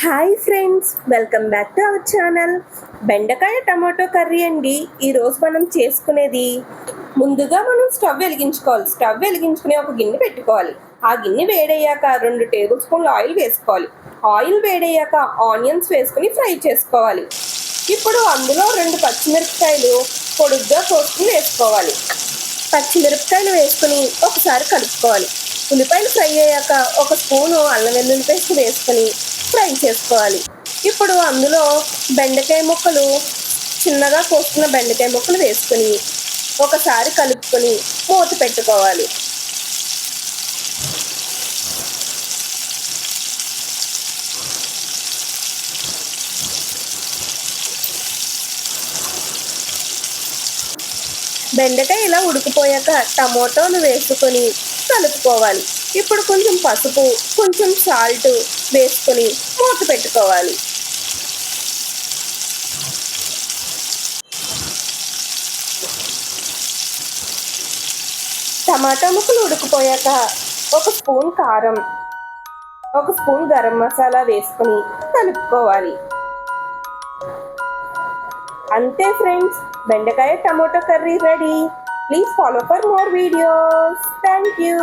Hi friends, welcome back to our channel. బెండకాయ tomato curry అండి ఈరోజు మనం చేసుకునేది. ముందుగా మనం స్టవ్ వెలిగించుకోవాలి. స్టవ్ వెలిగించుకుని ఒక గిన్నె పెట్టుకోవాలి. ఆ గిన్నె వేడయ్యాక 2 టేబుల్ స్పూన్లు ఆయిల్ వేసుకోవాలి. ఆయిల్ వేడయ్యాక ఆనియన్స్ వేసుకుని ఫ్రై చేసుకోవాలి. ఇప్పుడు అందులో 2 పచ్చిమిరపకాయలు పొడుగ్గా కోసుకుని వేసుకోవాలి. పచ్చిమిరపకాయలు వేసుకుని ఒకసారి కలుపుకోవాలి. ఉల్లిపాయలు ఫ్రై అయ్యాక 1 స్పూను అల్లం వెల్లుల్లి పేస్ట్ వేసుకొని ఫ్రై చేసుకోవాలి. ఇప్పుడు అందులో బెండకాయ ముక్కలు, చిన్నగా కోసుకున్న బెండకాయ ముక్కలు వేసుకొని ఒకసారి కలుపుకొని మూత పెట్టుకోవాలి. బెండకాయ ఇలా ఉడికిపోయాక టమోటాలు వేసుకొని కలుపుకోవాలి. ఇప్పుడు కొంచెం పసుపు, కొంచెం సాల్ట్ వేసుకొని మూత పెట్టుకోవాలి. టమాటా ముక్కలు ఉడికిపోయాక 1 స్పూన్ కారం, 1 స్పూన్ గరం మసాలా వేసుకొని కలుపుకోవాలి. అంతే ఫ్రెండ్స్, బెండకాయ tomato curry ready. Please follow for more videos. Thank you.